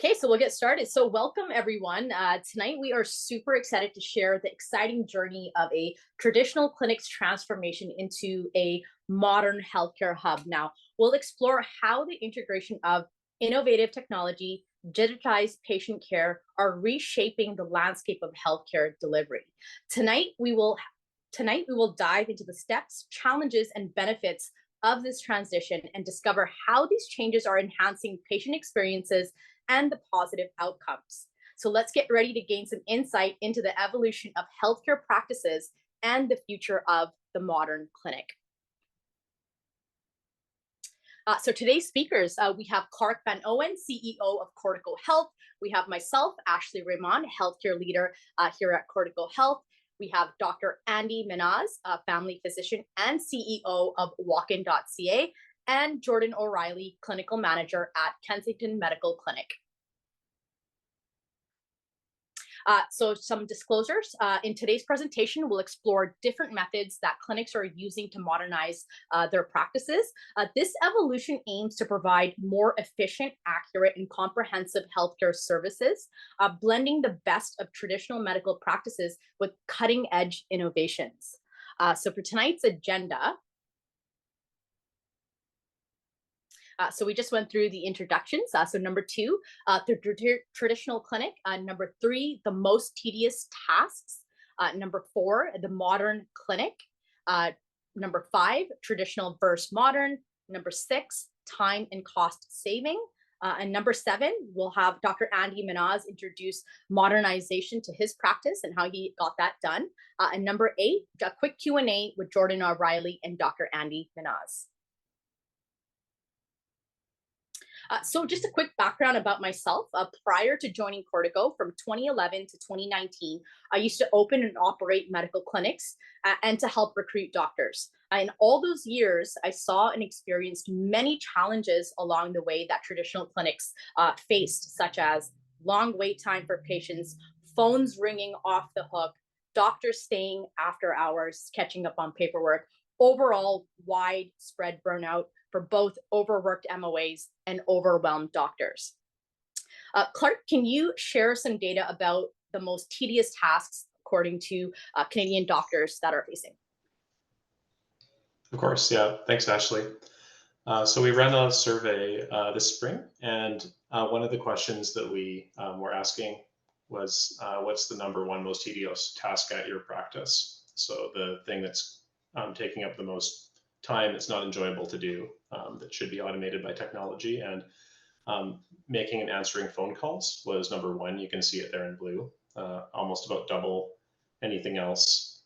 Okay, so we'll get started. So, welcome everyone. Tonight, we are super excited to share the exciting journey of a traditional clinic's transformation into a modern healthcare hub. Now, we'll explore how the integration of innovative technology, digitized patient care are reshaping the landscape of healthcare delivery. Tonight, we will Tonight we will dive into the steps, challenges, and benefits of this transition and discover how these changes are enhancing patient experiences and the positive outcomes. So let's get ready to gain some insight into the evolution of healthcare practices and the future of the modern clinic. So today's speakers, we have Clark Van Owen, CEO of Cortico Health. We have myself, Ashley Raymond, healthcare leader here at Cortico Health. We have Dr. Andy Minhas, family physician and CEO of Walkin.ca, and Jordan O'Reilly, clinical manager at Kensington Medical Clinic. So some disclosures. In today's presentation, we'll explore different methods that clinics are using to modernize their practices. This evolution aims to provide more efficient, accurate, and comprehensive healthcare services, blending the best of traditional medical practices with cutting-edge innovations. So for tonight's agenda, so we just went through the introductions. So number two, the traditional clinic. Number three, the most tedious tasks. Number four, the modern clinic. Number five, traditional versus modern. Number six, time and cost saving. And number seven, we'll have Dr. Andy Minhas introduce modernization to his practice and how he got that done. And number eight, a quick Q&A with Jordan O'Reilly and Dr. Andy Minhas. So just a quick background about myself. Prior to joining Cortico from 2011 to 2019, I used to open and operate medical clinics and to help recruit doctors. In all those years, I saw and experienced many challenges along the way that traditional clinics faced, such as long wait time for patients, phones ringing off the hook, doctors staying after hours, catching up on paperwork, overall widespread burnout for both overworked MOAs and overwhelmed doctors. Clark, can you share some data about the most tedious tasks according to Canadian doctors that are facing? Of course, yeah. Thanks, Ashley. So we ran a survey this spring, and one of the questions that we were asking was, what's the number one most tedious task at your practice? So the thing that's taking up the most time, it's not enjoyable to do, that should be automated by technology. And making and answering phone calls was number one. You can see it there in blue, almost about double anything else.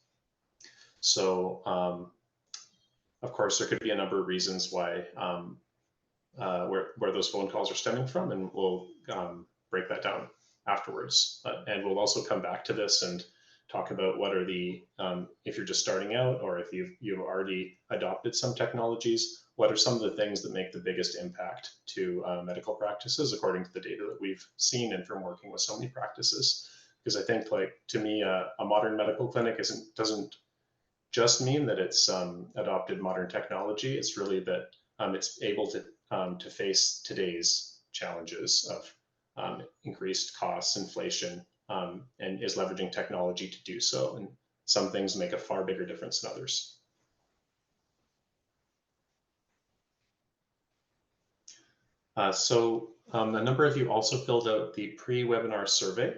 So of course, there could be a number of reasons why where those phone calls are stemming from, and we'll break that down afterwards. And we'll also come back to this and talk about what are the, if you're just starting out or if you've already adopted some technologies, what are some of the things that make the biggest impact to medical practices according to the data that we've seen and from working with so many practices. Because I think, like, to me, a modern medical clinic doesn't just mean that it's adopted modern technology. It's really that it's able to face today's challenges of increased costs, inflation, and is leveraging technology to do so. And some things make a far bigger difference than others. So a number of you also filled out the pre-webinar survey.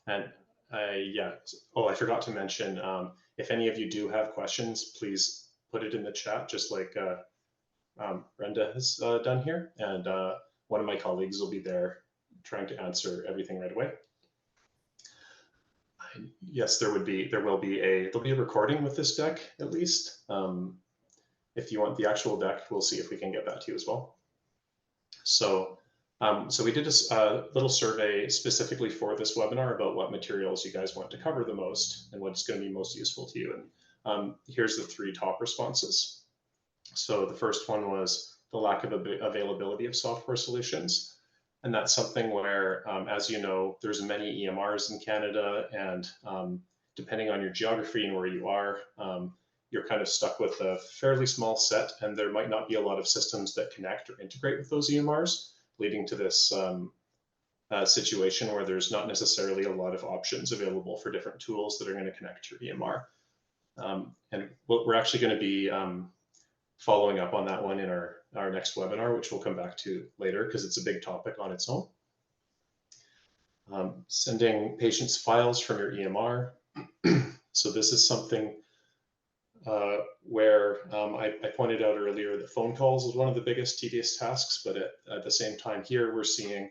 And I forgot to mention, if any of you do have questions, please put it in the chat, just like Brenda has done here. And one of my colleagues will be there trying to answer everything right away. Yes, there'll be a recording with this deck, at least. If you want the actual deck, we'll see if we can get that to you as well. So we did a little survey specifically for this webinar about what materials you guys want to cover the most and what's going to be most useful to you. And here's the three top responses. So the first one was the lack of availability of software solutions. And that's something where, as you know, there's many EMRs in Canada, and depending on your geography and where you are, you're kind of stuck with a fairly small set, and there might not be a lot of systems that connect or integrate with those EMRs. leading to this situation where there's not necessarily a lot of options available for different tools that are going to connect to your EMR. And we're actually going to be following up on that one in our next webinar, which we'll come back to later because it's a big topic on its own. Sending patients files from your EMR. So this is something where I pointed out earlier that phone calls is one of the biggest tedious tasks, but at the same time here, we're seeing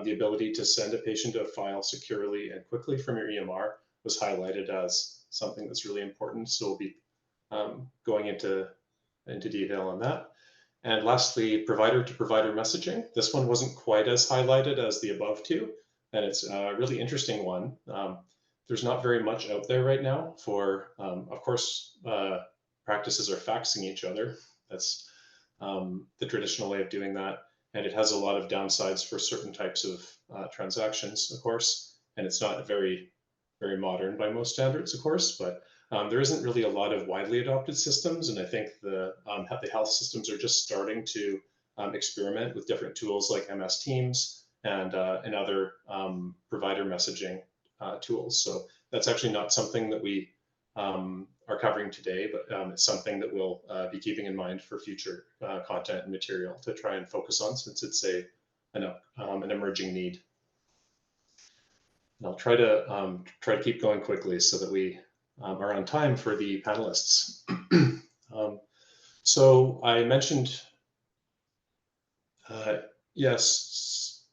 the ability to send a patient a file securely and quickly from your EMR was highlighted as something that's really important. So we'll be going into detail on that. And lastly, provider to provider messaging. This one wasn't quite as highlighted as the above two, and it's a really interesting one. There's not very much out there right now for, of course, practices are faxing each other. That's the traditional way of doing that. And it has a lot of downsides for certain types of transactions, of course. And it's not very, very modern by most standards, of course, but there isn't really a lot of widely adopted systems. And I think the health systems are just starting to experiment with different tools like MS Teams and other provider messaging tools. So that's actually not something that we are covering today, but it's something that we'll be keeping in mind for future content and material to try and focus on, since it's an emerging need. And I'll try to keep going quickly so that we are on time for the panelists. So I mentioned, yes,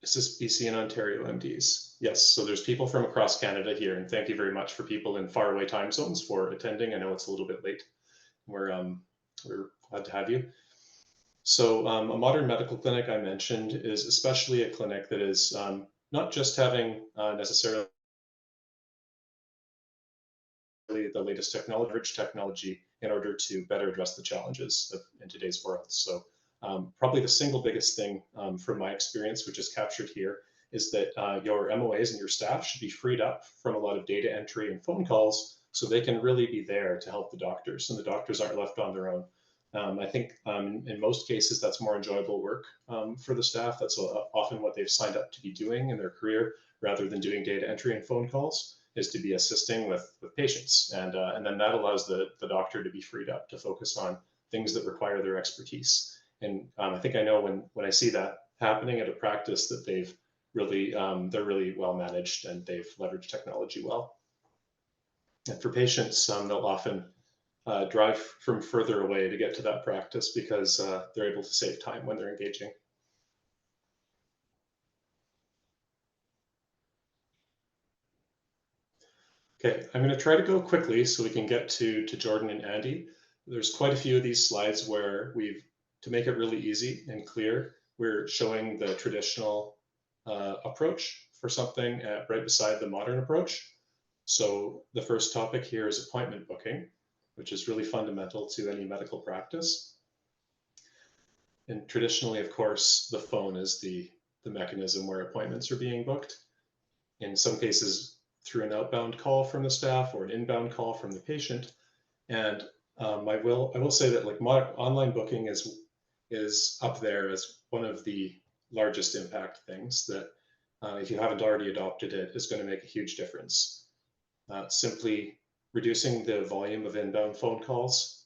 is this BC and Ontario MDs? Yes, so there's people from across Canada here, and thank you very much for people in faraway time zones for attending. I know it's a little bit late. We're glad to have you. So a modern medical clinic I mentioned is especially a clinic that is not just having necessarily the latest technology in order to better address the challenges in today's world. So probably the single biggest thing from my experience, which is captured here, is that your MOAs and your staff should be freed up from a lot of data entry and phone calls so they can really be there to help the doctors, and the doctors aren't left on their own. I think in most cases, that's more enjoyable work for the staff. That's often what they've signed up to be doing in their career, rather than doing data entry and phone calls, is to be assisting with patients. And then that allows the doctor to be freed up to focus on things that require their expertise. And I think I know when I see that happening at a practice that they're really well managed and they've leveraged technology well. And for patients, they'll often drive from further away to get to that practice because they're able to save time when they're engaging. Okay, I'm going to try to go quickly so we can get to Jordan and Andy. There's quite a few of these slides where to make it really easy and clear, we're showing the traditional approach for something right beside the modern approach. So the first topic here is appointment booking, which is really fundamental to any medical practice. And traditionally, of course, the phone is the mechanism where appointments are being booked. In some cases, through an outbound call from the staff or an inbound call from the patient. And I will say that like online booking is up there as one of the largest impact things that if you haven't already adopted it, is going to make a huge difference. Simply reducing the volume of inbound phone calls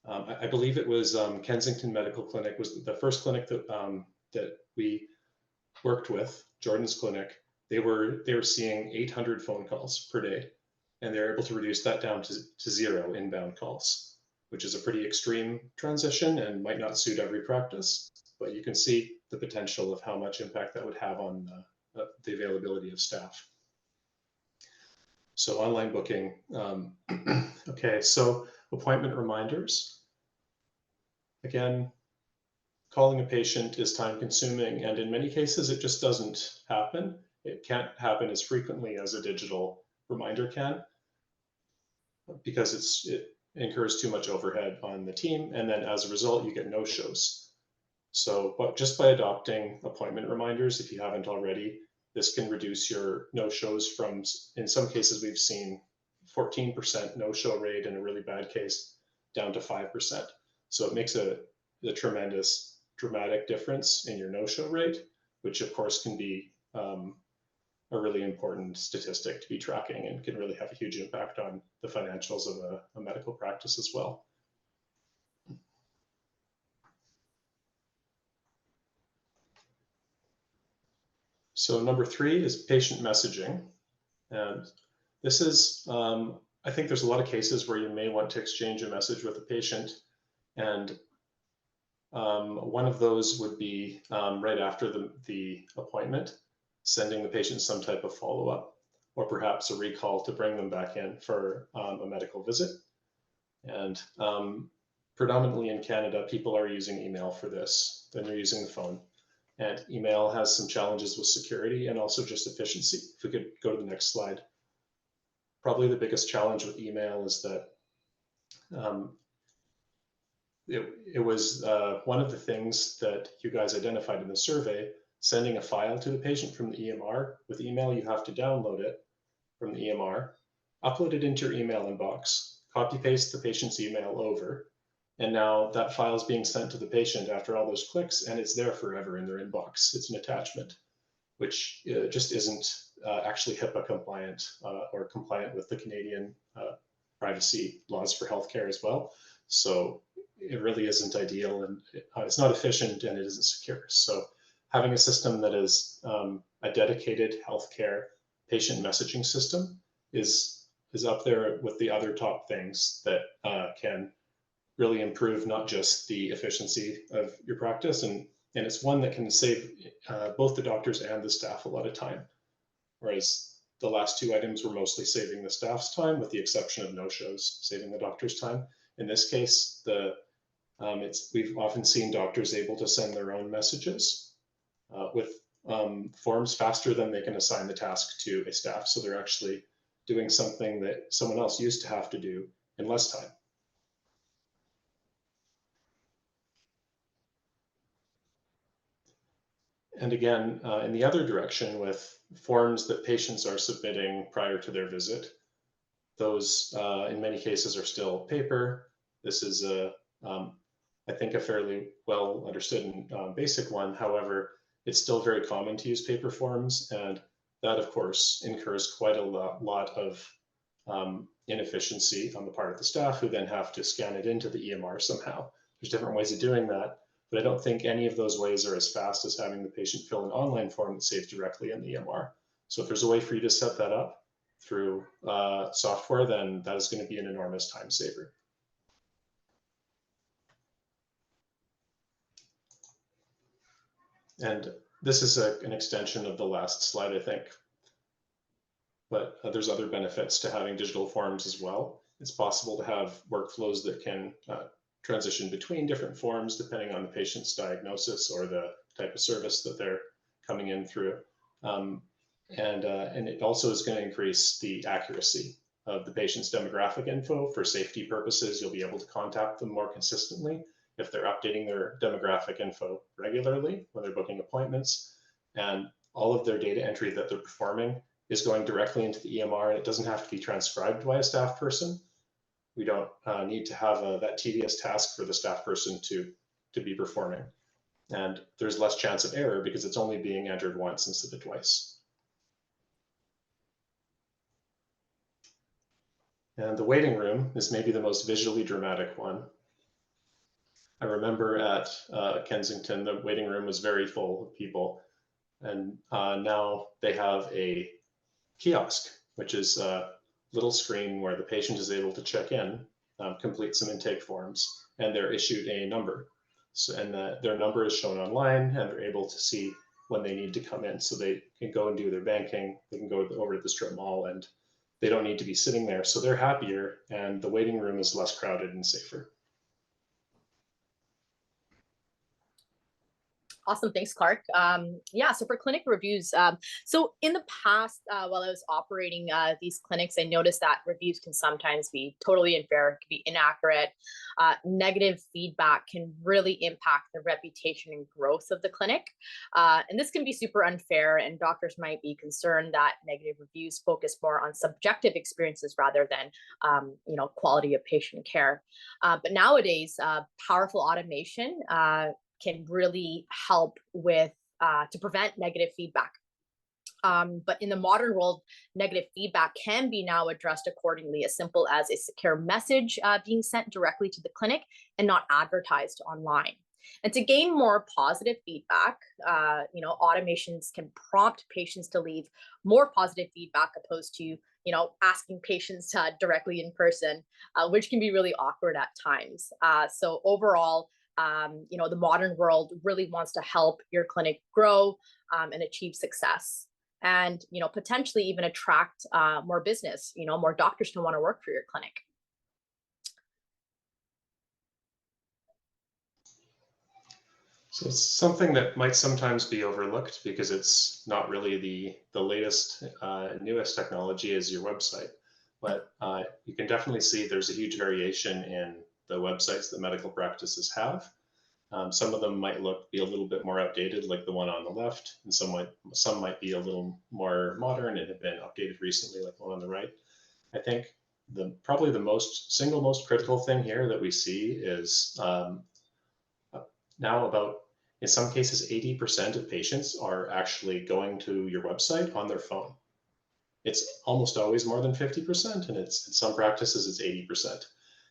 I believe it was Kensington Medical Clinic was the first clinic that we worked with, Jordan's clinic. They were seeing 800 phone calls per day, and they're able to reduce that down to 0 inbound calls, which is a pretty extreme transition and might not suit every practice, but you can see the potential of how much impact that would have on the availability of staff. So online booking. Okay, so appointment reminders. Again, calling a patient is time consuming, and in many cases, it just doesn't happen. It can't happen as frequently as a digital reminder can, because it incurs too much overhead on the team, and then as a result, you get no-shows. So just by adopting appointment reminders, if you haven't already, this can reduce your no-shows from, in some cases, we've seen 14% no-show rate in a really bad case down to 5%. So it makes a tremendous dramatic difference in your no-show rate, which of course can be a really important statistic to be tracking and can really have a huge impact on the financials of a medical practice as well. So number 3 is patient messaging. And this is, I think there's a lot of cases where you may want to exchange a message with a patient. And one of those would be right after the appointment, sending the patient some type of follow-up, or perhaps a recall to bring them back in for a medical visit. And predominantly in Canada, people are using email for this, then they're using the phone. And email has some challenges with security and also just efficiency. If we could go to the next slide. Probably the biggest challenge with email is that it was one of the things that you guys identified in the survey, sending a file to the patient from the EMR. With email, you have to download it from the EMR, upload it into your email inbox, copy paste the patient's email over, and now that file is being sent to the patient after all those clicks, and it's there forever in their inbox. It's an attachment, which just isn't actually HIPAA compliant or compliant with the Canadian privacy laws for healthcare as well. So it really isn't ideal, and it's not efficient, and it isn't secure. So having a system that is a dedicated healthcare patient messaging system is up there with the other top things that can really improve not just the efficiency of your practice, and it's one that can save both the doctors and the staff a lot of time. Whereas the last 2 items were mostly saving the staff's time, with the exception of no-shows, saving the doctor's time. In this case, we've often seen doctors able to send their own messages with forms faster than they can assign the task to a staff. So they're actually doing something that someone else used to have to do in less time. And again, in the other direction, with forms that patients are submitting prior to their visit, those in many cases are still paper. This is I think a fairly well understood and basic one. However, it's still very common to use paper forms, and that of course incurs quite a lot of inefficiency on the part of the staff, who then have to scan it into the EMR somehow. There's different ways of doing that, but I don't think any of those ways are as fast as having the patient fill an online form that saves directly in the EMR. So if there's a way for you to set that up through software, then that is going to be an enormous time saver. And this is an extension of the last slide, I think. But there's other benefits to having digital forms as well. It's possible to have workflows that can transition between different forms depending on the patient's diagnosis or the type of service that they're coming in through. And it also is going to increase the accuracy of the patient's demographic info. For safety purposes, you'll be able to contact them more consistently if they're updating their demographic info regularly when they're booking appointments. And all of their data entry that they're performing is going directly into the EMR, and it doesn't have to be transcribed by a staff person. We don't need to have that tedious task for the staff person to be performing. And there's less chance of error because it's only being entered once instead of twice. And the waiting room is maybe the most visually dramatic one. I remember at Kensington, the waiting room was very full of people. And now they have a kiosk, which is a little screen where the patient is able to check in, complete some intake forms, and they're issued a number. So, and their number is shown online, and they're able to see when they need to come in. So they can go and do their banking, they can go over to the strip mall, and they don't need to be sitting there. So they're happier, and the waiting room is less crowded and safer. Awesome. Thanks, Clark. Yeah, so for clinic reviews, so in the past, while I was operating these clinics, I noticed that reviews can sometimes be totally unfair, can be inaccurate. Negative feedback can really impact the reputation and growth of the clinic. And this can be super unfair, and doctors might be concerned that negative reviews focus more on subjective experiences rather than, quality of patient care. But nowadays, powerful automation can really help with to prevent negative feedback. But in the modern world, negative feedback can be now addressed accordingly, as simple as a secure message being sent directly to the clinic and not advertised online. And to gain more positive feedback, automations can prompt patients to leave more positive feedback opposed to, asking patients directly in person, which can be really awkward at times. So overall, the modern world really wants to help your clinic grow and achieve success, and potentially even attract more business, more doctors to want to work for your clinic. So it's something that might sometimes be overlooked because it's not really the latest, newest technology is your website. But you can definitely see there's a huge variation in the websites that medical practices have. Some of them might be a little bit more outdated, like the one on the left, and some might be a little more modern and have been updated recently, like the one on the right. I think probably the single most critical thing here that we see is now about, in some cases, 80% of patients are actually going to your website on their phone. It's almost always more than 50%, and in some practices it's 80%.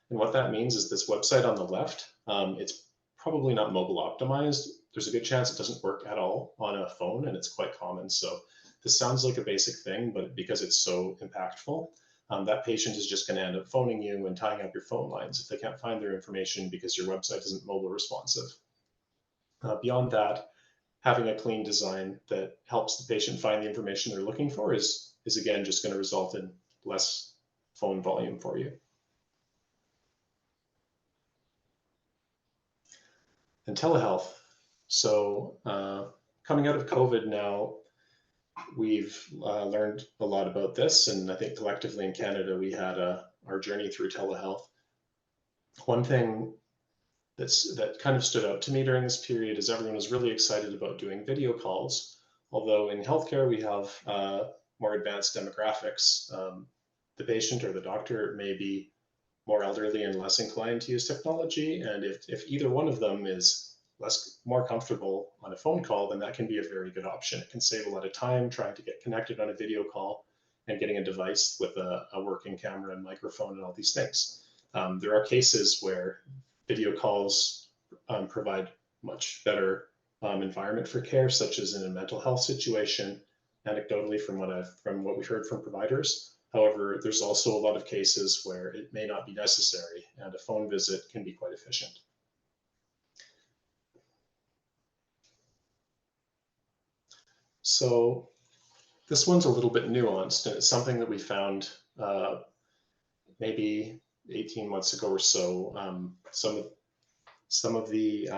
And what that means is this website on the left, it's probably not mobile optimized. There's a good chance it doesn't work at all on a phone, and it's quite common. So this sounds like a basic thing, but because it's so impactful, that patient is just going to end up phoning you and tying up your phone lines if they can't find their information because your website isn't mobile responsive. Beyond that, having a clean design that helps the patient find the information they're looking for is again just going to result in less phone volume for you. And telehealth. So coming out of COVID now, we've learned a lot about this, and I think collectively in Canada we had our journey through telehealth. One thing that kind of stood out to me during this period is everyone was really excited about doing video calls. Although in healthcare we have more advanced demographics, the patient or the doctor may be more elderly and less inclined to use technology. And if either one of them is more comfortable on a phone call, then that can be a very good option. It can save a lot of time trying to get connected on a video call and getting a device with a working camera and microphone and all these things. There are cases where video calls provide much better environment for care, such as in a mental health situation, anecdotally from what we've heard from providers. However, there's also a lot of cases where it may not be necessary, and a phone visit can be quite efficient. So this one's a little bit nuanced, and it's something that we found maybe 18 months ago or so. Some of the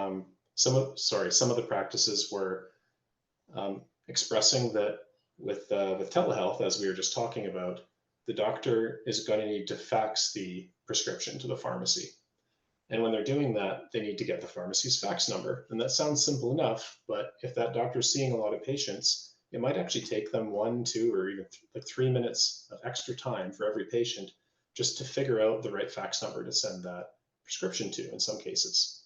practices were expressing that with telehealth, as we were just talking about, the doctor is going to need to fax the prescription to the pharmacy. And when they're doing that, they need to get the pharmacy's fax number. And that sounds simple enough, but if that doctor's seeing a lot of patients, it might actually take them 1, 2, or even 3 minutes of extra time for every patient just to figure out the right fax number to send that prescription to in some cases.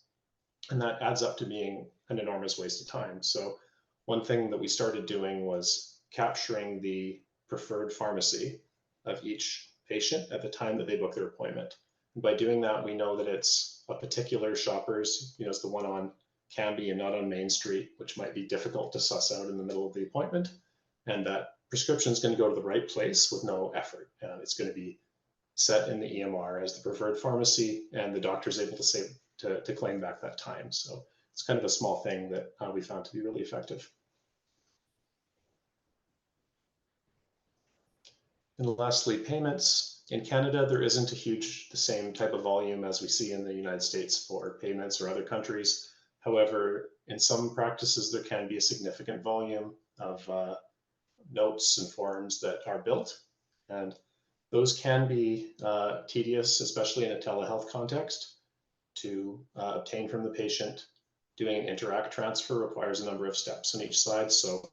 And that adds up to being an enormous waste of time. So one thing that we started doing was capturing the preferred pharmacy of each patient at the time that they book their appointment. And by doing that, we know that it's a particular shopper's, it's the one on Cambie and not on Main Street, which might be difficult to suss out in the middle of the appointment. And that prescription is going to go to the right place with no effort. It's going to be set in the EMR as the preferred pharmacy, and the doctor is able to claim back that time. So it's kind of a small thing that we found to be really effective. And lastly, payments. In Canada, there isn't the same type of volume as we see in the United States for payments or other countries. However, in some practices, there can be a significant volume of notes and forms that are built. And those can be tedious, especially in a telehealth context, to obtain from the patient. Doing an interact transfer requires a number of steps on each side. So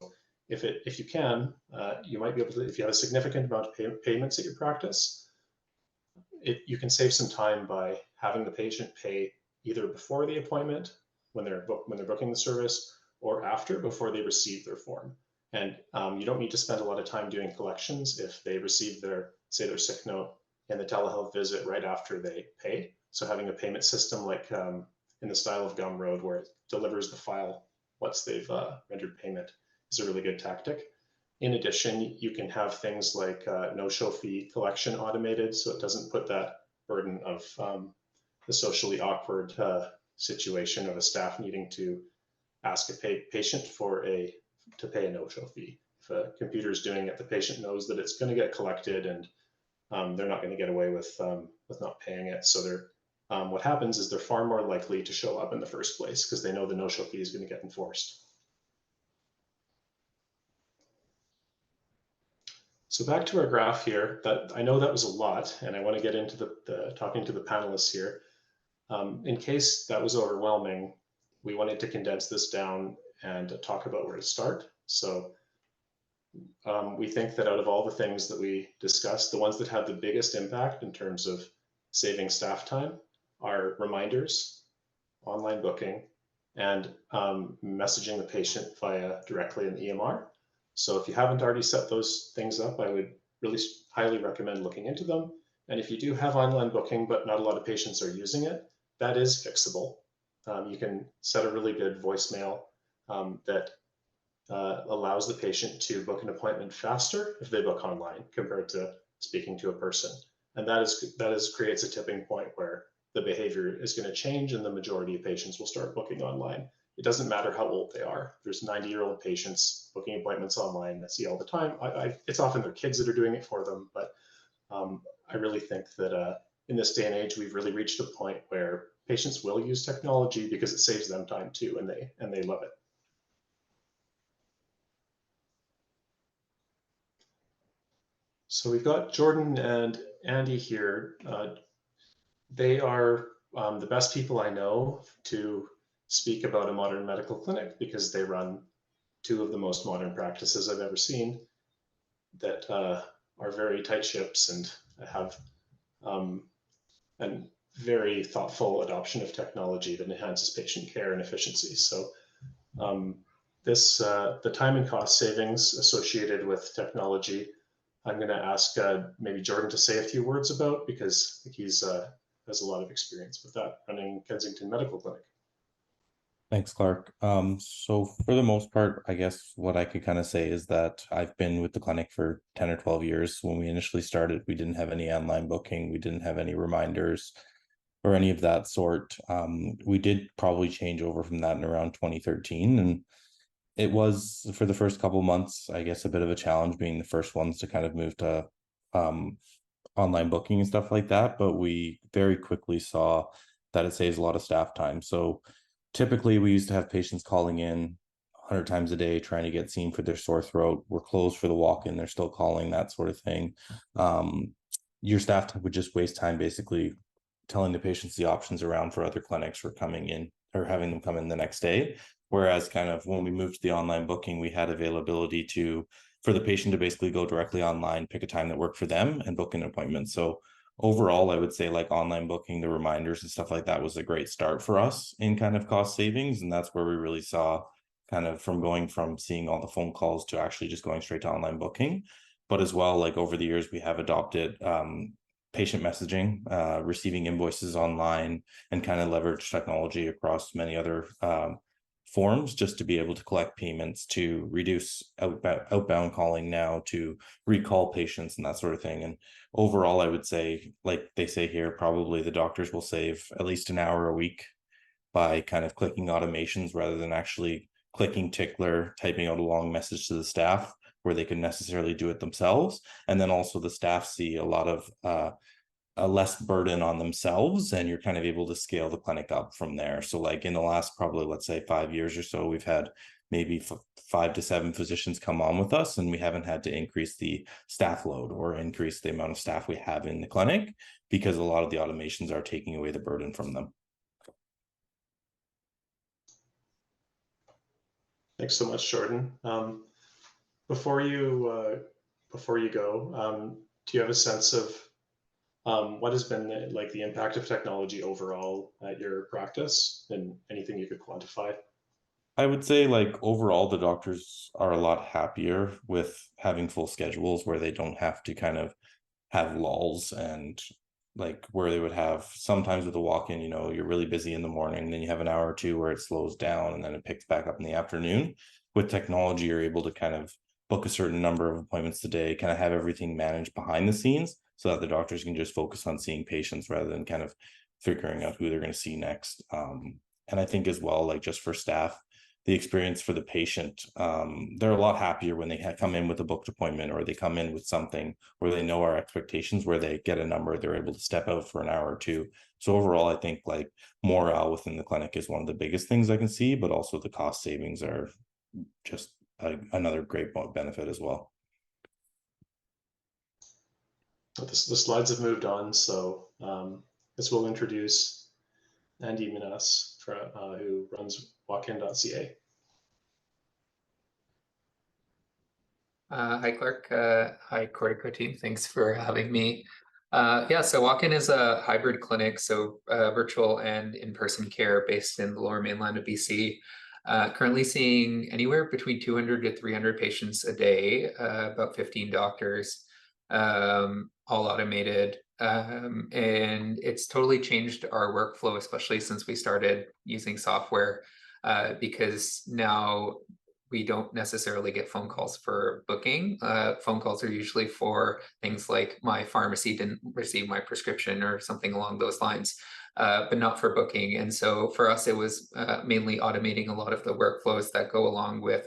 if you can, you might be able to, if you have a significant amount of payments at your practice, you can save some time by having the patient pay either before the appointment when they're booking the service, or after, before they receive their form. And you don't need to spend a lot of time doing collections if they receive their, say, their sick note and the telehealth visit right after they pay. So having a payment system like in the style of Gumroad, where it delivers the file once they've rendered payment, is a really good tactic. In addition, you can have things like no-show fee collection automated, so it doesn't put that burden of the socially awkward situation of a staff needing to ask a patient to pay a no-show fee. If a computer is doing it, the patient knows that it's going to get collected, and they're not going to get away with not paying it. So what happens is they're far more likely to show up in the first place because they know the no-show fee is going to get enforced. So back to our graph here. That I know that was a lot, and I want to get into the talking to the panelists here. In case that was overwhelming, we wanted to condense this down and talk about where to start. So we think that out of all the things that we discussed, the ones that have the biggest impact in terms of saving staff time are reminders, online booking, and messaging the patient via directly in EMR. So if you haven't already set those things up, I would really highly recommend looking into them. And if you do have online booking, but not a lot of patients are using it, that is fixable. You can set a really good voicemail that allows the patient to book an appointment faster if they book online compared to speaking to a person. And that creates a tipping point where the behavior is going to change and the majority of patients will start booking online. It doesn't matter how old they are. There's 90-year-old patients booking appointments online I see all the time. It's often their kids that are doing it for them, but I really think that in this day and age, we've really reached a point where patients will use technology because it saves them time too, and they love it. So we've got Jordan and Andy here. They are the best people I know to speak about a modern medical clinic because they run two of the most modern practices I've ever seen that are very tight ships and have a very thoughtful adoption of technology that enhances patient care and efficiency. So the time and cost savings associated with technology, I'm going to ask maybe Jordan to say a few words about because I think he's has a lot of experience with that running Kensington Medical Clinic. Thanks, Clark. So for the most part, I guess what I could kind of say is that I've been with the clinic for 10 or 12 years. When we initially started, we didn't have any online booking. We didn't have any reminders or any of that sort. We did probably change over from that in around 2013. And it was, for the first couple months, I guess, a bit of a challenge being the first ones to kind of move to online booking and stuff like that. But we very quickly saw that it saves a lot of staff time. So typically, we used to have patients calling in 100 times a day trying to get seen for their sore throat. We're closed for the walk-in. They're still calling, that sort of thing. Your staff would just waste time basically telling the patients the options around for other clinics or coming in or having them come in the next day. Whereas kind of when we moved to the online booking, we had availability for the patient to basically go directly online, pick a time that worked for them and book an appointment. So overall, I would say like online booking, the reminders and stuff like that was a great start for us in kind of cost savings. And that's where we really saw kind of going from seeing all the phone calls to actually just going straight to online booking. But as well, like over the years, we have adopted patient messaging, receiving invoices online, and kind of leverage technology across many other forms just to be able to collect payments, to reduce outbound calling now, to recall patients and that sort of thing. And overall, I would say, like they say here, probably the doctors will save at least an hour a week by kind of clicking automations rather than actually clicking tickler, typing out a long message to the staff where they can necessarily do it themselves. And then also the staff see a lot of a less burden on themselves, and you're kind of able to scale the clinic up from there. So like in the last probably, let's say 5 years or so, we've had maybe 5 to 7 physicians come on with us, and we haven't had to increase the staff load or increase the amount of staff we have in the clinic because a lot of the automations are taking away the burden from them. Thanks so much, Jordan. Before you go, do you have a sense of What has been the impact of technology overall at your practice, and anything you could quantify? I would say like overall the doctors are a lot happier with having full schedules where they don't have to kind of have lulls, and like where they would have sometimes with a walk-in, you're really busy in the morning, then you have an hour or two where it slows down and then it picks back up in the afternoon. With technology, you're able to kind of book a certain number of appointments a day, kind of have everything managed behind the scenes so that the doctors can just focus on seeing patients rather than kind of figuring out who they're going to see next. And I think as well, like just for staff, the experience for the patient, they're a lot happier when they come in with a booked appointment, or they come in with something where they know our expectations, where they get a number, they're able to step out for an hour or two. So overall, I think like morale within the clinic is one of the biggest things I can see, but also the cost savings are just another great benefit as well. The slides have moved on, so this will introduce Andy Minhas, who runs walkin.ca. Hi, Clark. Hi, Cortico team. Thanks for having me. Yeah, so Walk-In is a hybrid clinic, so virtual and in-person care based in the Lower Mainland of BC. Currently seeing anywhere between 200 to 300 patients a day, about 15 doctors, all automated. And it's totally changed our workflow, especially since we started using software, because now we don't necessarily get phone calls for booking. Phone calls are usually for things like my pharmacy didn't receive my prescription or something along those lines, but not for booking. And so for us, it was mainly automating a lot of the workflows that go along with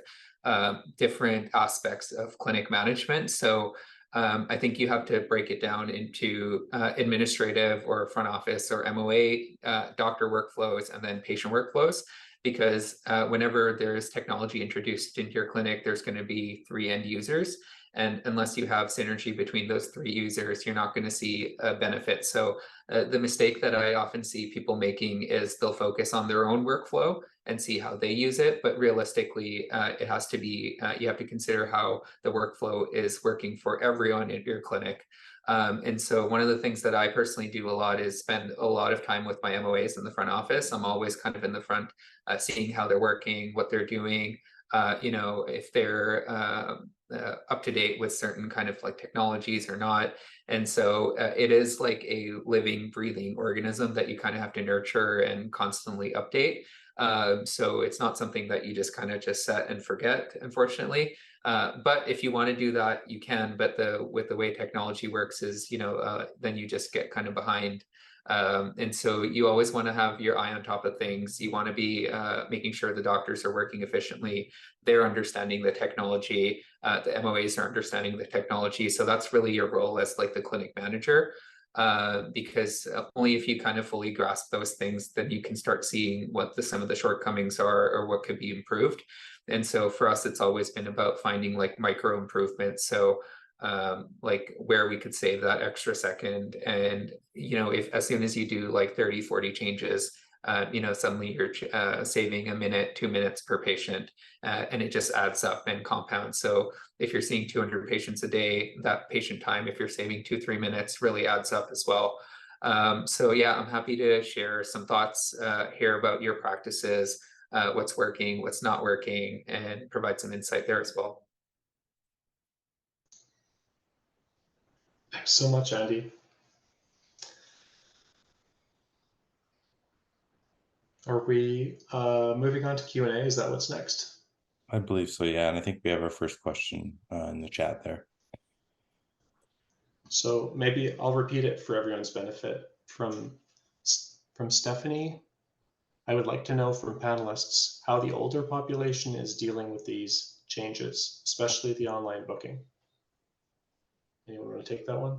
different aspects of clinic management. So I think you have to break it down into administrative or front office or MOA, doctor workflows, and then patient workflows, because whenever there's technology introduced into your clinic, there's going to be 3 end users. And unless you have synergy between those 3 users, you're not going to see a benefit. So the mistake that I often see people making is they'll focus on their own workflow and see how they use it. But realistically, it has to be, you have to consider how the workflow is working for everyone in your clinic. And so one of the things that I personally do a lot is spend a lot of time with my MOAs in the front office. I'm always kind of in the front, seeing how they're working, what they're doing, if they're up to date with certain kind of like technologies or not. And so it is like a living, breathing organism that you kind of have to nurture and constantly update. So it's not something that you just kind of just set and forget, unfortunately. But if you want to do that, you can. But with the way technology works is, then you just get kind of behind. And so you always want to have your eye on top of things. You want to be making sure the doctors are working efficiently. They're understanding the technology. The MOAs are understanding the technology. So that's really your role as like the clinic manager. Because only if you kind of fully grasp those things, then you can start seeing what some of the shortcomings are or what could be improved. And so for us, it's always been about finding like micro improvements. So like where we could save that extra second. And, if as soon as you do like 30, 40 changes, suddenly you're saving a minute, 2 minutes per patient, and it just adds up and compounds. So if you're seeing 200 patients a day, that patient time, if you're saving 2-3 minutes, really adds up as well. So yeah, I'm happy to share some thoughts here about your practices, what's working, what's not working, and provide some insight there as well. Thanks so much, Andy. Are we moving on to Q&A? Is that what's next? I believe so, yeah. And I think we have our first question in the chat there. So maybe I'll repeat it for everyone's benefit. From Stephanie, I would like to know from panelists how the older population is dealing with these changes, especially the online booking. Anyone want to take that one?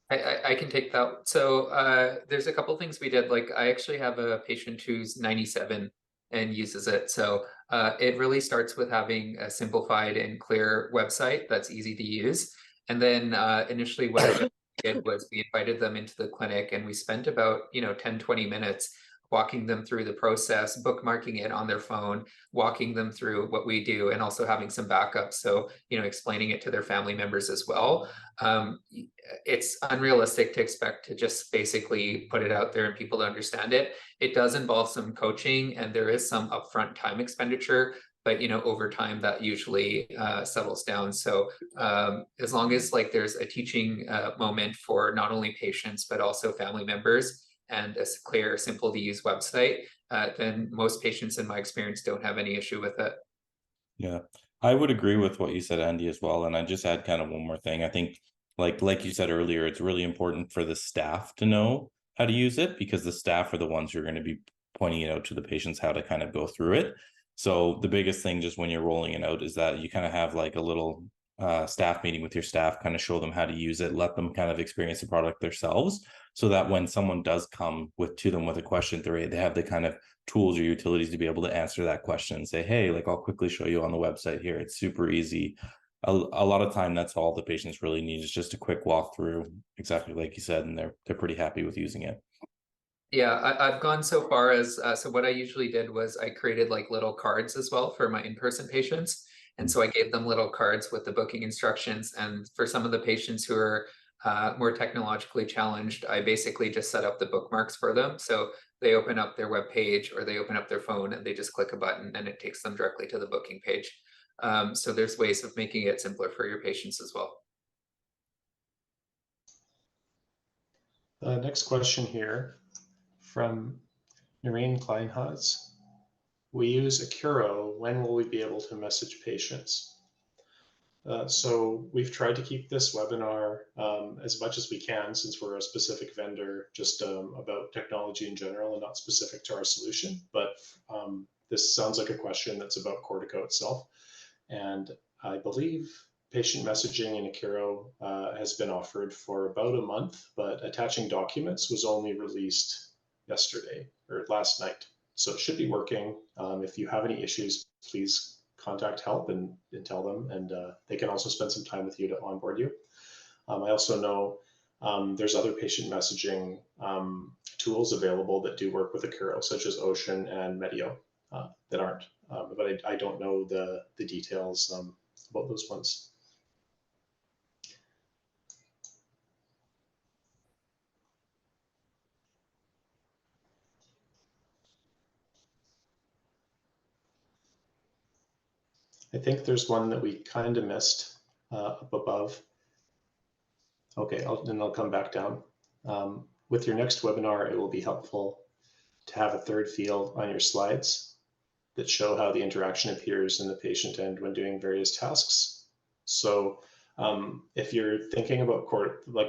I can take that. So there's a couple things we did. Like I actually have a patient who's 97 and uses it. So it really starts with having a simplified and clear website that's easy to use. And then initially what I did was we invited them into the clinic and we spent about 10-20 minutes walking them through the process, bookmarking it on their phone, walking them through what we do, and also having some backup. So, explaining it to their family members as well. It's unrealistic to expect to just basically put it out there and people to understand it. It does involve some coaching, and there is some upfront time expenditure, but over time that usually settles down. So as long as there's a teaching moment for not only patients but also family members, and a clear, simple to use website, then most patients in my experience don't have any issue with it. Yeah, I would agree with what you said, Andy, as well. And I just add kind of one more thing. I think, like you said earlier, it's really important for the staff to know how to use it, because the staff are the ones who are going to be pointing it out to the patients how to kind of go through it. So the biggest thing just when you're rolling it out is that you kind of have like a little staff meeting with your staff, kind of show them how to use it, let them kind of experience the product themselves, so that when someone does come to them with a question, they have the kind of tools or utilities to be able to answer that question and say, hey, I'll quickly show you on the website here. It's super easy. A lot of time, that's all the patients really need, is just a quick walkthrough, exactly like you said, and they're pretty happy with using it. Yeah, I've gone so far as, so what I usually did was I created little cards as well for my in-person patients. And so I gave them little cards with the booking instructions. And for some of the patients who are more technologically challenged, I basically just set up the bookmarks for them. So they open up their web page or they open up their phone and they just click a button and it takes them directly to the booking page. So there's ways of making it simpler for your patients as well. Next question here from Noreen Kleinhaz. We use Accuro. When will we be able to message patients? So we've tried to keep this webinar as much as we can, since we're a specific vendor, just about technology in general and not specific to our solution. But this sounds like a question that's about Cortico itself. And I believe patient messaging in Accuro has been offered for about a month, but attaching documents was only released yesterday or last night. So it should be working. If you have any issues, please contact help and tell them, and they can also spend some time with you to onboard you. I also know there's other patient messaging tools available that do work with Accuro, such as Ocean and Medio, that aren't. But I don't know the details about those ones. I think there's one that we kind of missed up above. Okay, then I'll come back down. With your next webinar, it will be helpful to have a third field on your slides that show how the interaction appears in the patient end when doing various tasks. So if you're thinking about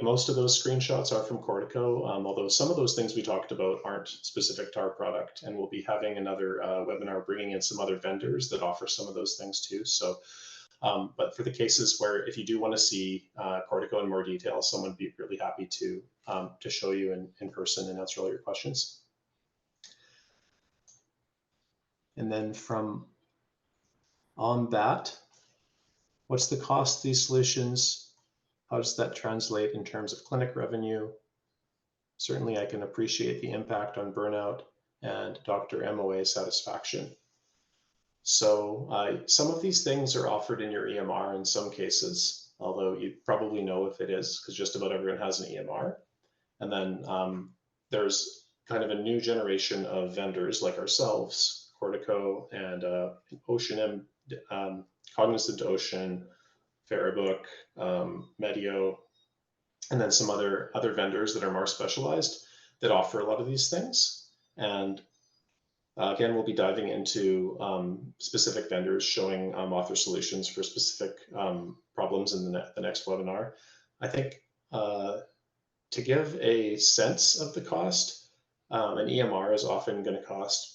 most of those screenshots are from Cortico, although some of those things we talked about aren't specific to our product, and we'll be having another webinar bringing in some other vendors that offer some of those things too. So, but for the cases where if you do want to see Cortico in more detail, someone would be really happy to show you in person and answer all your questions. And then from on that, what's the cost of these solutions? How does that translate in terms of clinic revenue? Certainly, I can appreciate the impact on burnout and Dr. MOA satisfaction. So some of these things are offered in your EMR in some cases, although you probably know if it is, because just about everyone has an EMR. And then there's kind of a new generation of vendors like ourselves, Cortico and Ocean, Cognizant Ocean, Farabook, Medio, and then some other vendors that are more specialized that offer a lot of these things. And again, we'll be diving into specific vendors showing author solutions for specific problems in the next webinar. I think to give a sense of the cost, an EMR is often going to cost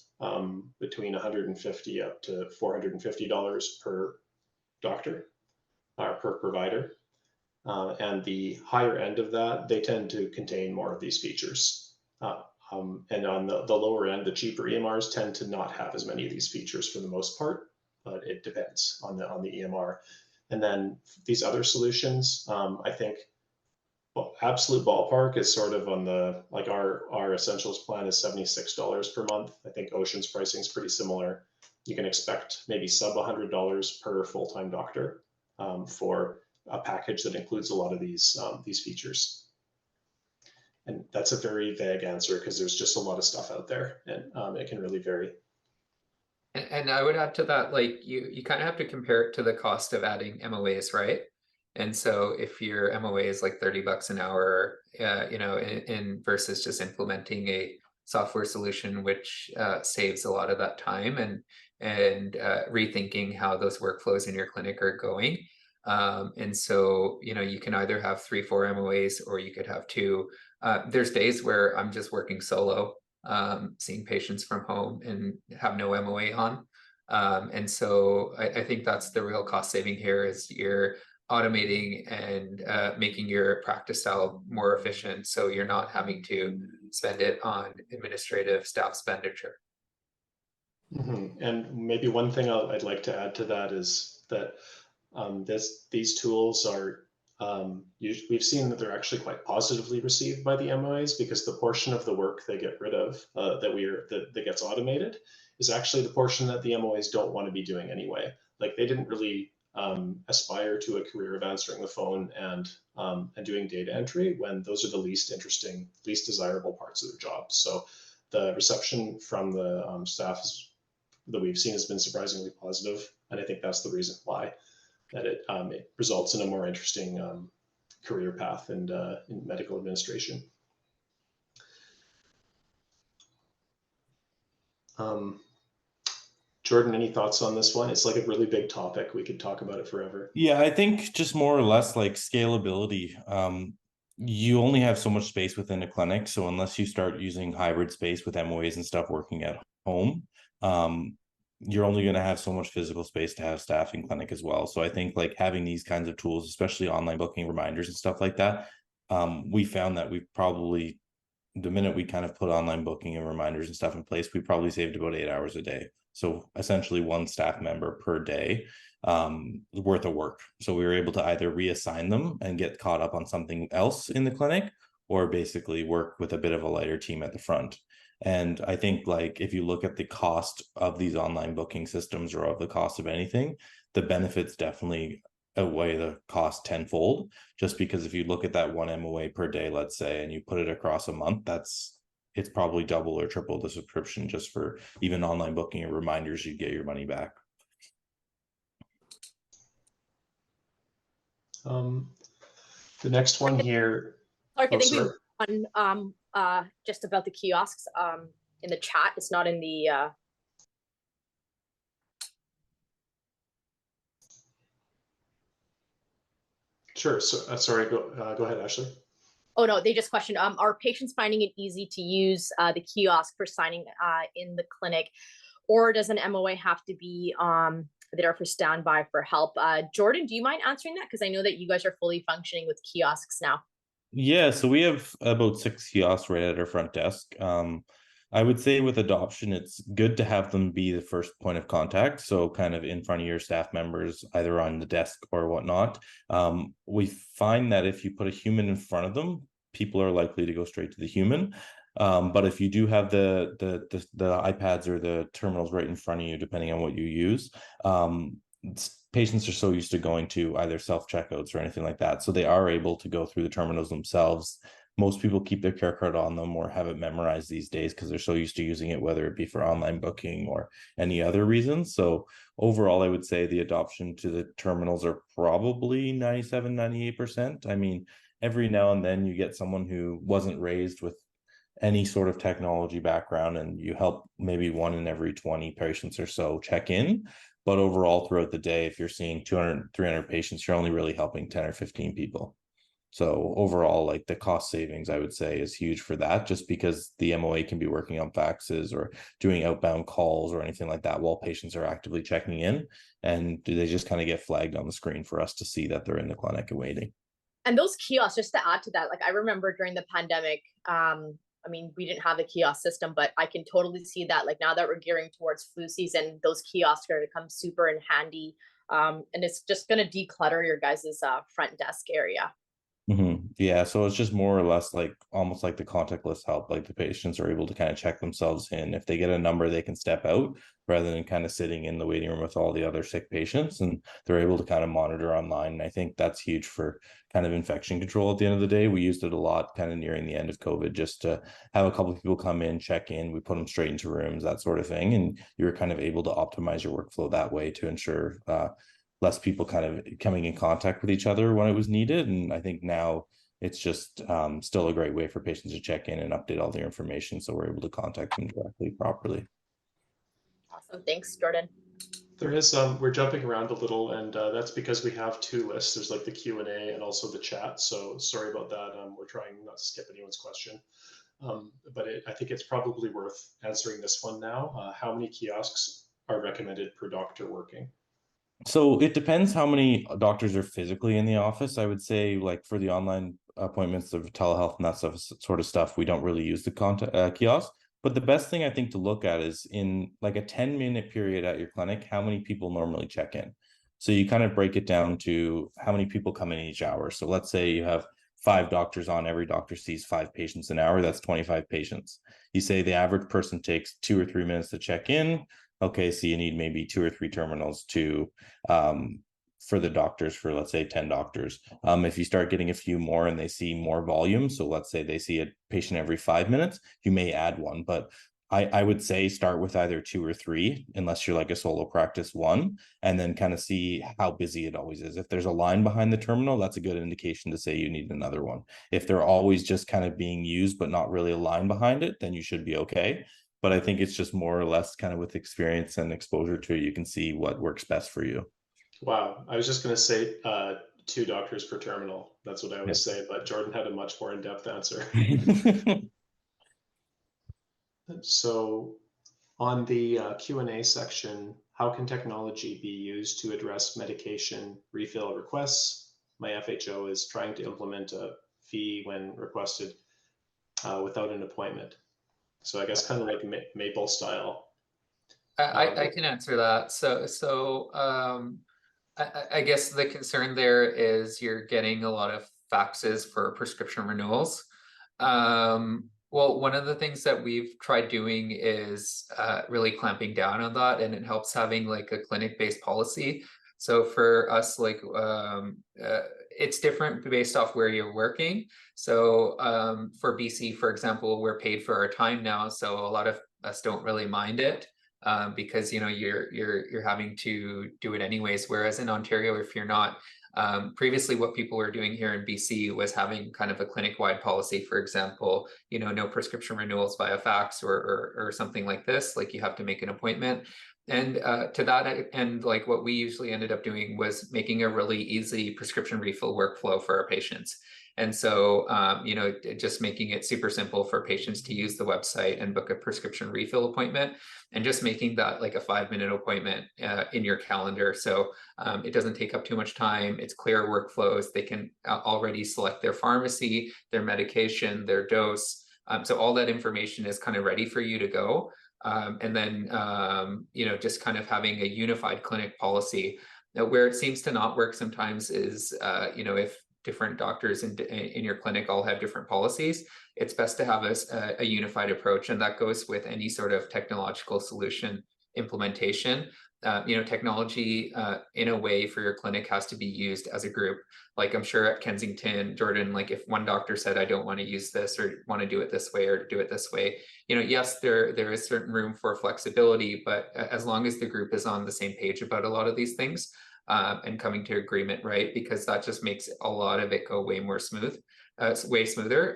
between $150 up to $450 per doctor or per provider. And the higher end of that, they tend to contain more of these features. And on the lower end, the cheaper EMRs tend to not have as many of these features for the most part, but it depends on the EMR. And then these other solutions, I think absolute ballpark is sort of on the, like our essentials plan is $76 per month. I think Ocean's pricing is pretty similar. You can expect maybe sub $100 per full-time doctor for a package that includes a lot of these features. And that's a very vague answer because there's just a lot of stuff out there, and it can really vary. And I would add to that, like you kind of have to compare it to the cost of adding MOAs, right? And so if your MOA is like $30 an hour, you know, in versus just implementing a software solution, which saves a lot of that time and rethinking how those workflows in your clinic are going. And so, you know, you can either have 3, 4 MOAs, or you could have 2. There's days where I'm just working solo, seeing patients from home and have no MOA on. And so I think that's the real cost saving here is you're automating and making your practice style more efficient. So you're not having to spend it on administrative staff expenditure. And maybe one thing I'd like to add to that is that these tools are, we've seen that they're actually quite positively received by the MOAs, because the portion of the work they get rid of that gets automated is actually the portion that the MOAs don't want to be doing anyway. Like they didn't really aspire to a career of answering the phone and doing data entry, when those are the least interesting, least desirable parts of their job. So the reception from the staff that we've seen has been surprisingly positive, and I think that's the reason why that it results in a more interesting career path in medical administration. Jordan, any thoughts on this one? It's like a really big topic. We could talk about it forever. Yeah, I think just more or less like scalability. You only have so much space within a clinic, so unless you start using hybrid space with MOAs and stuff working at home, you're only going to have so much physical space to have staff in clinic as well. So I think like having these kinds of tools, especially online booking reminders and stuff like that, we found that we probably, the minute we kind of put online booking and reminders and stuff in place, we probably saved about 8 hours a day. So essentially one staff member per day worth of work. So we were able to either reassign them and get caught up on something else in the clinic, or basically work with a bit of a lighter team at the front. And I think like if you look at the cost of these online booking systems, or of the cost of anything, the benefits definitely outweigh the cost tenfold, just because if you look at that one MOA per day, let's say, and you put it across a month, it's probably double or triple the subscription just for even online booking or reminders. You get your money back. The next one here. Clark, I think we won just about the kiosks in the chat. It's not in the Sure. So sorry, go ahead, Ashley. Oh no, they just questioned, are patients finding it easy to use the kiosk for signing in the clinic, or does an MOA have to be there for standby for help? Jordan, do you mind answering that? Because I know that you guys are fully functioning with kiosks now. Yeah, so we have about 6 kiosks right at our front desk. I would say with adoption, it's good to have them be the first point of contact. So kind of in front of your staff members, either on the desk or whatnot. We find that if you put a human in front of them, people are likely to go straight to the human. But if you do have the iPads or the terminals right in front of you, depending on what you use, patients are so used to going to either self-checkouts or anything like that, so they are able to go through the terminals themselves. Most people keep their care card on them or have it memorized these days because they're so used to using it, whether it be for online booking or any other reasons. So overall, I would say the adoption to the terminals are probably 97-98%. I mean, every now and then you get someone who wasn't raised with any sort of technology background, and you help maybe 1 in every 20 patients or so check in. But overall, throughout the day, if you're seeing 200, 300 patients, you're only really helping 10 or 15 people. So overall, like the cost savings, I would say, is huge for that, just because the MOA can be working on faxes or doing outbound calls or anything like that while patients are actively checking in. And they just kind of get flagged on the screen for us to see that they're in the clinic and waiting. And those kiosks, just to add to that, like I remember during the pandemic, I mean, we didn't have a kiosk system, but I can totally see that like now that we're gearing towards flu season, those kiosks are going to come super in handy. And it's just going to declutter your guys' front desk area. Yeah, so it's just more or less like almost like the contactless help. Like the patients are able to kind of check themselves in. If they get a number, they can step out rather than kind of sitting in the waiting room with all the other sick patients, and they're able to kind of monitor online. And I think that's huge for kind of infection control at the end of the day. We used it a lot kind of nearing the end of COVID, just to have a couple of people come in, check in, we put them straight into rooms, that sort of thing. And you were kind of able to optimize your workflow that way to ensure less people kind of coming in contact with each other when it was needed. And I think now it's just still a great way for patients to check in and update all their information, so we're able to contact them directly properly. Awesome. Thanks, Jordan. There is we're jumping around a little, and that's because we have two lists. There's like the Q&A and also the chat. So sorry about that. We're trying not to skip anyone's question. But I think it's probably worth answering this one now. How many kiosks are recommended per doctor working? So it depends how many doctors are physically in the office. I would say, like for the online appointments of telehealth and that stuff, sort of stuff, we don't really use the kiosk. But the best thing I think to look at is in like a 10-minute period at your clinic, how many people normally check in. So you kind of break it down to how many people come in each hour. So let's say you have 5 doctors on, every doctor sees 5 patients an hour, that's 25 patients. You say the average person takes 2 or 3 minutes to check in. Okay, so you need maybe 2 or 3 terminals to for the doctors, for let's say 10 doctors. If you start getting a few more and they see more volume, so let's say they see a patient every 5 minutes, you may add one. But I would say start with either 2 or 3, unless you're like a solo practice one, and then kind of see how busy it always is. If there's a line behind the terminal, that's a good indication to say you need another one. If they're always just kind of being used but not really a line behind it, then you should be okay. But I think it's just more or less kind of with experience and exposure to it, you can see what works best for you. Wow, I was just going to say 2 doctors per terminal. That's what I would Yeah. say, but Jordan had a much more in-depth answer. So on the Q&A section, how can technology be used to address medication refill requests? My FHO is trying to implement a fee when requested without an appointment. So I guess kind of like Maple style. I can answer that. I guess the concern there is you're getting a lot of faxes for prescription renewals. Well, one of the things that we've tried doing is really clamping down on that, and it helps having like a clinic-based policy. So for us, like it's different based off where you're working. So for BC, for example, we're paid for our time now, so a lot of us don't really mind it. Because you're having to do it anyways. Whereas in Ontario, if you're not, previously what people were doing here in BC was having kind of a clinic-wide policy. For example, no prescription renewals via fax or something like this. Like you have to make an appointment. And to that end, like what we usually ended up doing was making a really easy prescription refill workflow for our patients. And so, just making it super simple for patients to use the website and book a prescription refill appointment, and just making that like a 5-minute appointment in your calendar. So it doesn't take up too much time. It's clear workflows. They can already select their pharmacy, their medication, their dose. So all that information is kind of ready for you to go. And then, just kind of having a unified clinic policy. Now, where it seems to not work sometimes is, if different doctors in your clinic all have different policies, it's best to have a unified approach. And that goes with any sort of technological solution implementation. Technology in a way for your clinic has to be used as a group. Like I'm sure at Kensington, Jordan, like if one doctor said, I don't want to use this or want to do it this way or do it this way, yes, there is certain room for flexibility, but as long as the group is on the same page about a lot of these things, and coming to agreement, right? Because that just makes a lot of it go way more smooth. It's way smoother.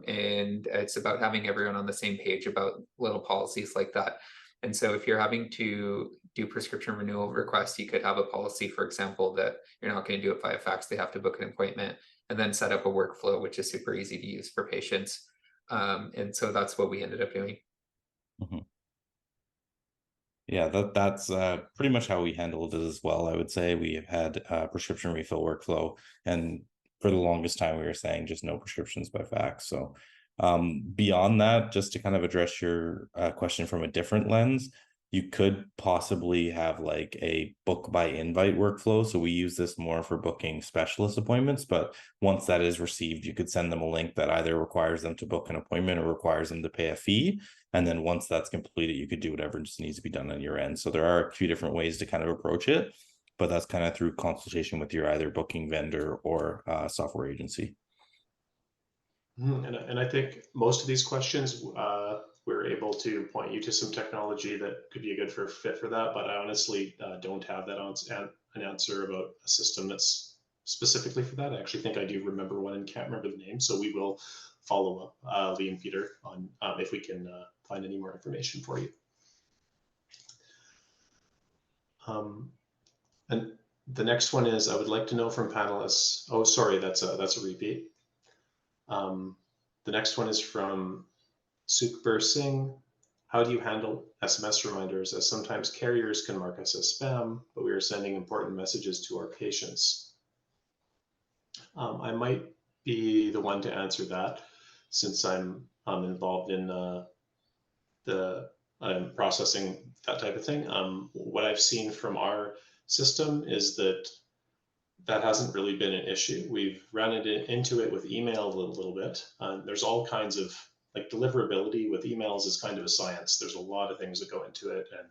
And it's about having everyone on the same page about little policies like that. And so if you're having to do prescription renewal requests, you could have a policy, for example, that you're not going to do it via fax. They have to book an appointment and then set up a workflow, which is super easy to use for patients. And so that's what we ended up doing. Mm-hmm. Yeah, that's pretty much how we handled it as well. I would say we have had a prescription refill workflow, and for the longest time we were saying just no prescriptions by fax. So beyond that, just to kind of address your question from a different lens, You could possibly have like a book by invite workflow. So we use this more for booking specialist appointments, but once that is received, you could send them a link that either requires them to book an appointment or requires them to pay a fee. And then once that's completed, you could do whatever just needs to be done on your end. So there are a few different ways to kind of approach it, but that's kind of through consultation with your either booking vendor or software agency. And I think most of these questions, we're able to point you to some technology that could be a good fit for that. But I honestly don't have an answer about a system that's specifically for that. I actually think I do remember one and can't remember the name. So we will follow up, Lee and Peter, on if we can find any more information for you. And the next one is, I would like to know from panelists. Oh, sorry, that's a repeat. The next one is from Sukhbir Singh. How do you handle SMS reminders, as sometimes carriers can mark us as spam, but we are sending important messages to our patients? I might be the one to answer that, since I'm involved in the processing that type of thing. What I've seen from our system is that hasn't really been an issue. We've run into it with email a little bit. There's all kinds of, like, deliverability with emails is kind of a science. There's a lot of things that go into it, and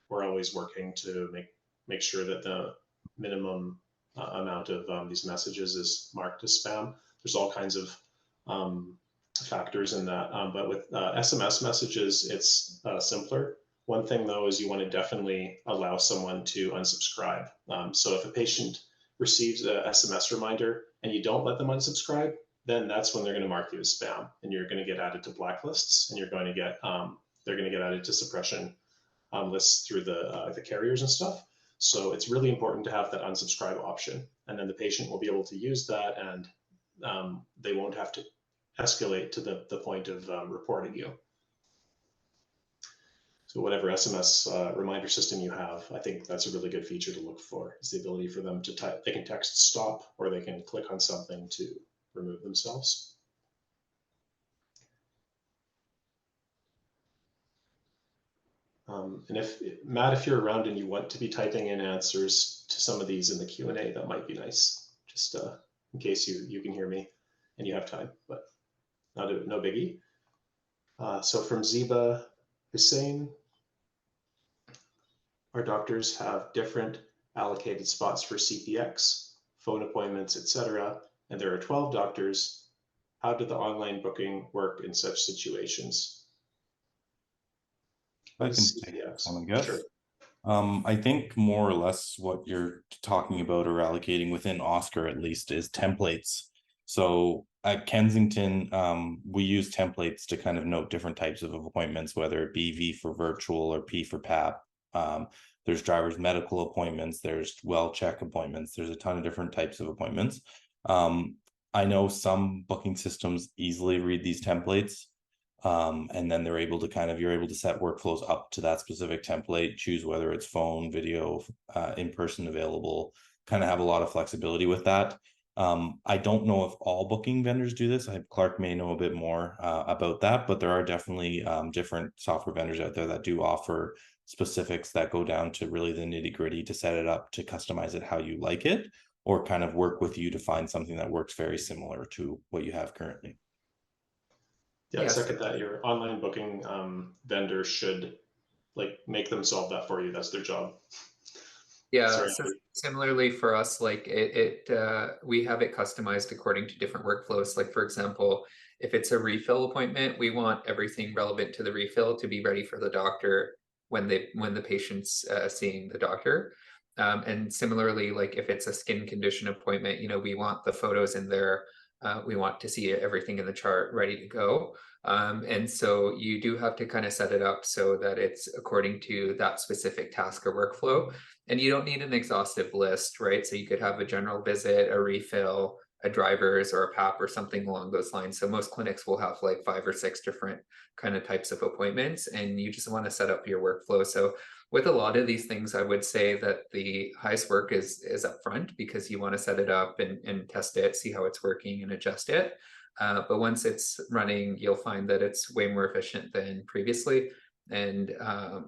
we're always working to make sure that the minimum amount of these messages is marked as spam. There's all kinds of factors in that, but with SMS messages, it's simpler. One thing though is you want to definitely allow someone to unsubscribe. So if a patient receives a SMS reminder and you don't let them unsubscribe, then that's when they're going to mark you as spam, and you're going to get added to blacklists, and you're going to get they're going to get added to suppression lists through the carriers and stuff. So it's really important to have that unsubscribe option, and then the patient will be able to use that, and they won't have to escalate to the point of reporting you. So whatever SMS reminder system you have, I think that's a really good feature to look for, is the ability for them to type. They can text stop, or they can click on something to remove themselves. And if Matt, if you're around and you want to be typing in answers to some of these in the Q&A, that might be nice, just in case you can hear me and you have time, but no biggie. So from Ziba Hussein, our doctors have different allocated spots for CPX, phone appointments, etc., and there are 12 doctors. How did the online booking work in such situations? I can take CPX. one, I guess. Sure. I think more or less what you're talking about, or allocating within Oscar at least, is templates. So at Kensington, we use templates to kind of note different types of appointments, whether it be V for virtual or P for PAP. There's driver's medical appointments, there's well check appointments, there's a ton of different types of appointments. I know some booking systems easily read these templates. And then they're able to you're able to set workflows up to that specific template, choose whether it's phone, video, in-person available, kind of have a lot of flexibility with that. I don't know if all booking vendors do this. Clark may know a bit more about that, but there are definitely different software vendors out there that do offer specifics that go down to really the nitty-gritty to set it up, to customize it how you like it, or kind of work with you to find something that works very similar to what you have currently. Yeah, I second that. Your online booking vendor should make them solve that for you. That's their job. Yeah, so similarly for us, like we have it customized according to different workflows. Like, for example, if it's a refill appointment, we want everything relevant to the refill to be ready for the doctor when the patient's seeing the doctor. And similarly, like if it's a skin condition appointment, we want the photos in there. We want to see everything in the chart ready to go. And so you do have to kind of set it up so that it's according to that specific task or workflow. And you don't need an exhaustive list, right? So you could have a general visit, a refill, a driver's, or a PAP, or something along those lines. So most clinics will have like 5 or 6 different kind of types of appointments, and you just want to set up your workflow. So with a lot of these things, I would say that the highest work is upfront, because you want to set it up and test it, see how it's working, and adjust it. But once it's running, you'll find that it's way more efficient than previously. And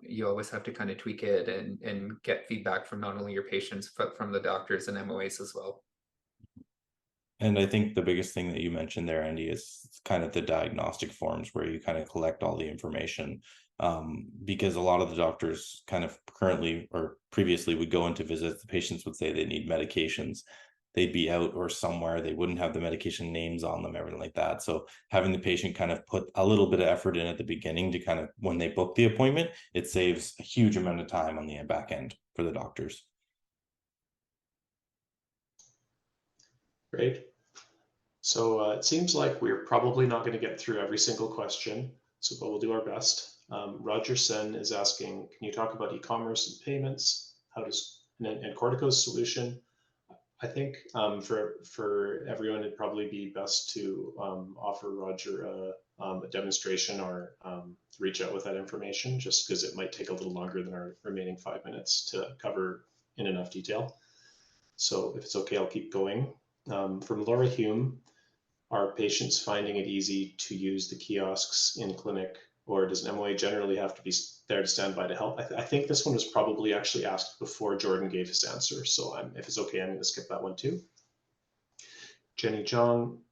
you always have to kind of tweak it and get feedback from not only your patients, but from the doctors and MOAs as well. And I think the biggest thing that you mentioned there, Andy, is kind of the diagnostic forms where you kind of collect all the information. Because a lot of the doctors kind of currently or previously would go into visits, the patients would say they need medications. They'd be out or somewhere, they wouldn't have the medication names on them, everything like that. So having the patient kind of put a little bit of effort in at the beginning to kind of, when they book the appointment, it saves a huge amount of time on the back end for the doctors. Great. So it seems like we're probably not going to get through every single question, but we'll do our best. Roger Sen is asking, can you talk about e-commerce and payments? How does and Cortico's solution? I think for everyone, it'd probably be best to offer Roger a demonstration or reach out with that information, just because it might take a little longer than our remaining 5 minutes to cover in enough detail. So if it's okay, I'll keep going. From Laura Hume, are patients finding it easy to use the kiosks in clinic, or does an MOA generally have to be there to stand by to help? I think this one was probably actually asked before Jordan gave his answer. So if it's okay, I'm going to skip that one too. Jenny Jong,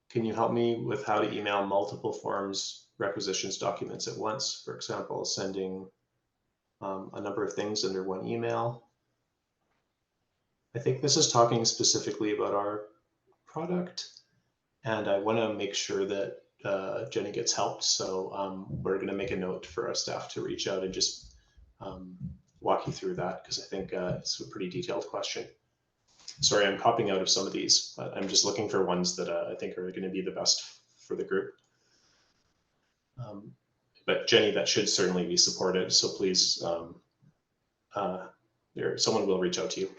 can you help me with how to email multiple forms, requisitions, documents at once? For example, sending a number of things under one email. I think this is talking specifically about our product, and I want to make sure that Jenny gets helped. So we're going to make a note for our staff to reach out and just walk you through that, because I think it's a pretty detailed question. Sorry, I'm popping out of some of these, but I'm just looking for ones that I think are going to be the best for the group. But Jenny, that should certainly be supported. So please, someone will reach out to you.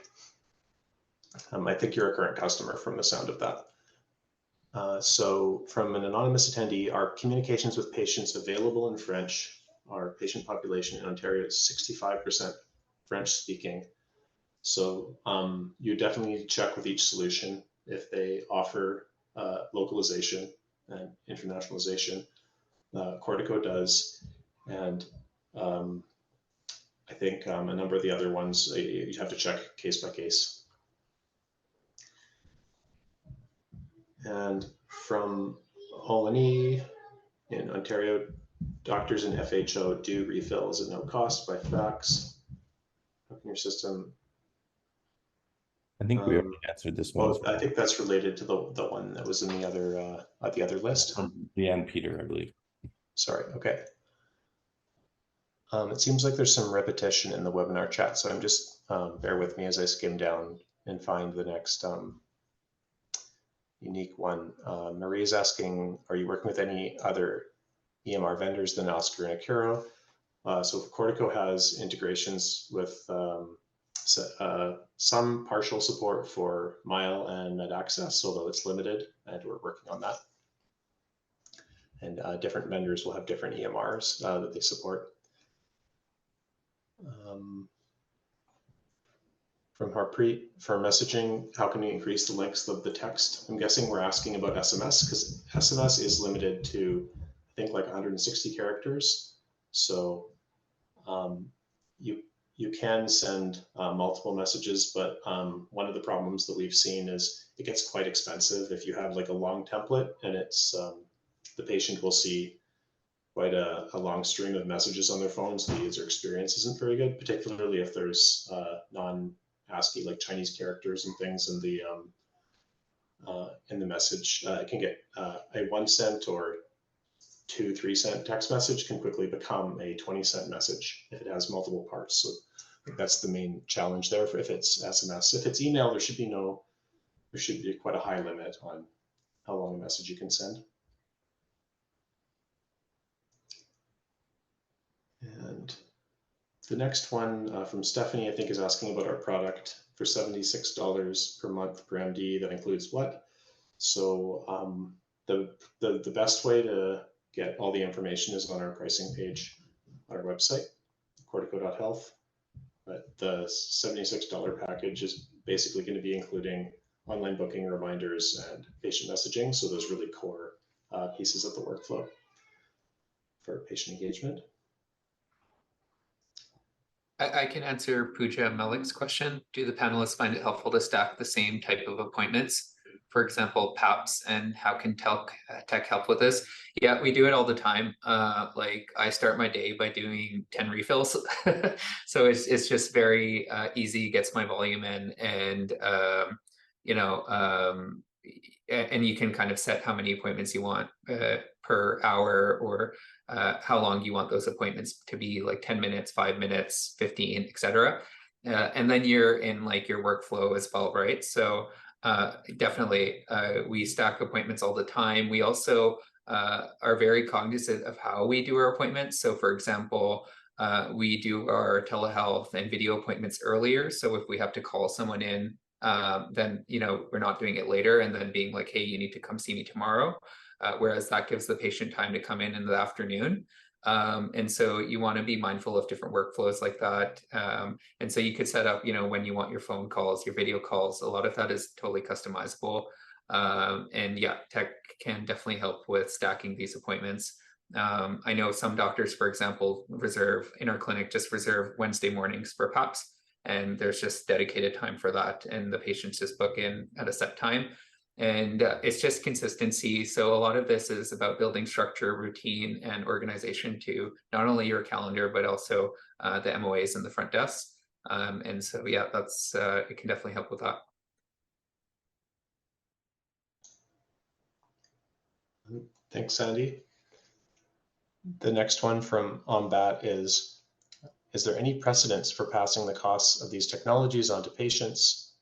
I think you're a current customer from the sound of that. So from an anonymous attendee, are communications with patients available in French? Our patient population in Ontario is 65% French speaking. So you definitely need to check with each solution if they offer localization and internationalization. Cortico does, and I think a number of the other ones, you have to check case by case. And from Olani in Ontario, doctors and FHO do refills at no cost by fax. How can your system? I think we already answered this one. I think that's related to the one that was in the other list. Leanne Peter, I believe. Sorry. Okay. It seems like there's some repetition in the webinar chat, so I'm just bear with me as I skim down and find the next unique one. Marie is asking, are you working with any other EMR vendors than Oscar and Accuro? So Cortico has integrations with some partial support for Mile and MedAccess, although it's limited, and we're working on that. And different vendors will have different EMRs that they support. From Harpreet, for messaging, how can we increase the length of the text? I'm guessing we're asking about SMS, because SMS is limited to, I think, like 160 characters. So you can send multiple messages, but one of the problems that we've seen is it gets quite expensive if you have like a long template, and it's the patient will see quite a long string of messages on their phone, so the user experience isn't very good, particularly if there's non-ASCII like Chinese characters and things in the message. It can get a 1 cent or 2-3 cent text message can quickly become a 20-cent message if it has multiple parts. So I think that's the main challenge there. If it's SMS, if it's email, there should be quite a high limit on how long a message you can send. And the next one from Stephanie, I think, is asking about our product for $76 per month per MD. That includes what? So the best way to get all the information is on our pricing page on our website, cortico.health. But the $76 package is basically going to be including online booking reminders and patient messaging. So those really core pieces of the workflow. for patient engagement. I can answer Pooja Malik's question. Do the panelists find it helpful to stack the same type of appointments? For example, PAPs, and how can tech help with this? Yeah, we do it all the time. Like I start my day by doing 10 refills. So it's just very easy, gets my volume in, and you know, and you can kind of set how many appointments you want per hour, or how long you want those appointments to be, like 10 minutes, 5 minutes, 15, etc. And then you're in like your workflow as well, right? So definitely, we stack appointments all the time. We also are very cognizant of how we do our appointments. So for example, we do our telehealth and video appointments earlier. So if we have to call someone in, then we're not doing it later and then being like, hey, you need to come see me tomorrow. Whereas that gives the patient time to come in the afternoon. And so you want to be mindful of different workflows like that. And so you could set up, when you want your phone calls, your video calls. A lot of that is totally customizable. And yeah, tech can definitely help with stacking these appointments. I know some doctors, for example, in our clinic, just reserve Wednesday mornings for PAPs. And there's just dedicated time for that. And the patients just book in at a set time. And it's just consistency. So a lot of this is about building structure, routine, and organization to not only your calendar, but also the MOAs and the front desk. And so, yeah, that's it can definitely help with that. Thanks, Sandy. The next one from Ombat is there any precedence for passing the costs of these technologies onto patients?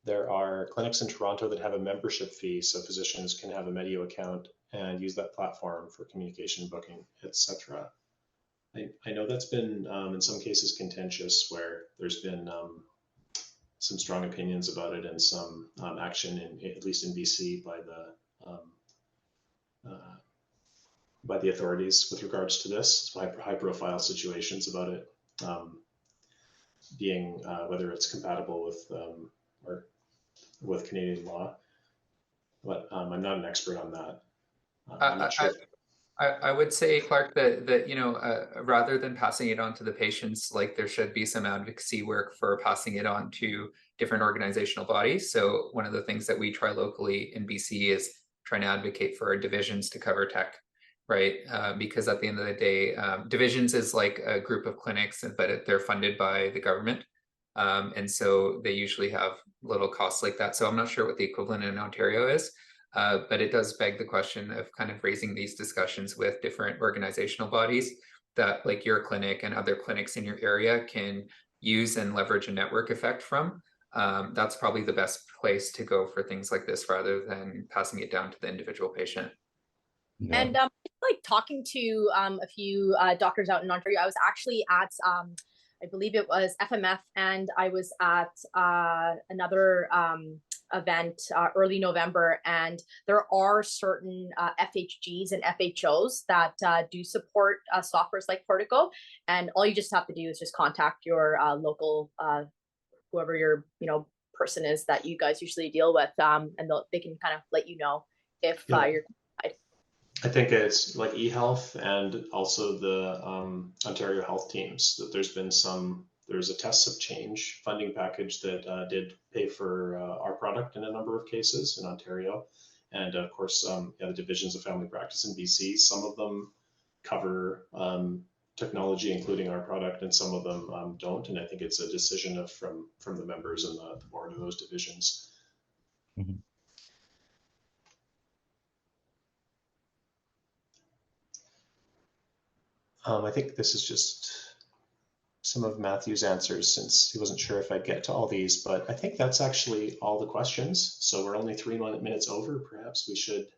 There are clinics in Toronto that have a membership fee, so physicians can have a Medeo account and use that platform for communication, booking, etc. I know that's been in some cases contentious, where there's been some strong opinions about it and some action, at least in BC, by the authorities with regards to this. High-profile situations about it being whether it's compatible with Canadian law, but I'm not an expert on that. I'm not sure. I would say, Clark, that rather than passing it on to the patients, like there should be some advocacy work for passing it on to different organizational bodies. So one of the things that we try locally in BC is trying to advocate for our divisions to cover tech, right? Because at the end of the day, divisions is like a group of clinics, but they're funded by the government. And so they usually have little costs like that. So I'm not sure what the equivalent in Ontario is, but it does beg the question of kind of raising these discussions with different organizational bodies that, like your clinic and other clinics in your area, can use and leverage a network effect from. That's probably the best place to go for things like this, rather than passing it down to the individual patient. Yeah. And like talking to a few doctors out in Ontario, I was actually at I believe it was FMF, and I was at another event early November, and there are certain FHGs and FHOs that do support softwares like Portico, and all you just have to do is just contact your local whoever your person is that you guys usually deal with, and they can kind of let you know if you're. I think it's like eHealth and also the Ontario health teams, that there's a tests of change funding package that did pay for our product in a number of cases in Ontario. And of course, the divisions of family practice in BC, some of them cover technology, including our product, and some of them don't. And I think it's a decision from the members and the board of those divisions. Mm-hmm. I think this is just some of Matthew's answers, since he wasn't sure if I'd get to all these, but I think that's actually all the questions. So we're only 3 minutes over. Perhaps we should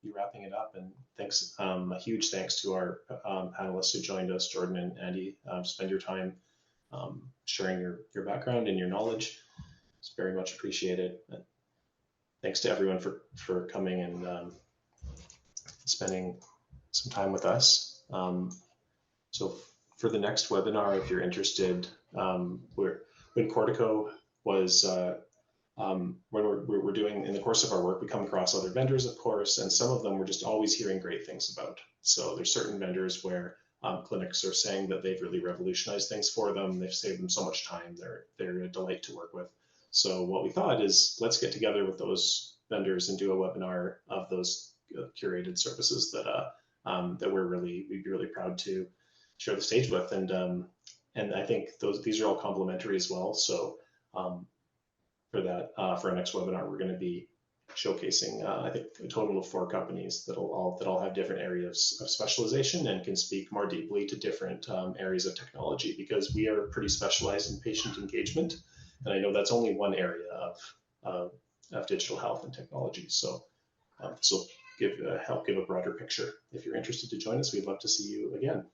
be wrapping it up. And thanks, a huge thanks to our panelists who joined us, Jordan and Andy. Spend your time sharing your background and your knowledge. It's very much appreciated. And thanks to everyone for coming and spending some time with us. So for the next webinar, if you're interested, when Cortico was, when we're doing, in the course of our work, we come across other vendors, of course, and some of them we're just always hearing great things about. So there's certain vendors where clinics are saying that they've really revolutionized things for them. They've saved them so much time. They're a delight to work with. So what we thought is, let's get together with those vendors and do a webinar of those curated services that that we'd be really proud to share the stage with. And I think these are all complementary as well. So for our next webinar, we're going to be showcasing I think a total of 4 companies that all have different areas of specialization and can speak more deeply to different areas of technology, because we are pretty specialized in patient engagement, and I know that's only one area of digital health and technology. So help give a broader picture. If you're interested to join us, we'd love to see you again.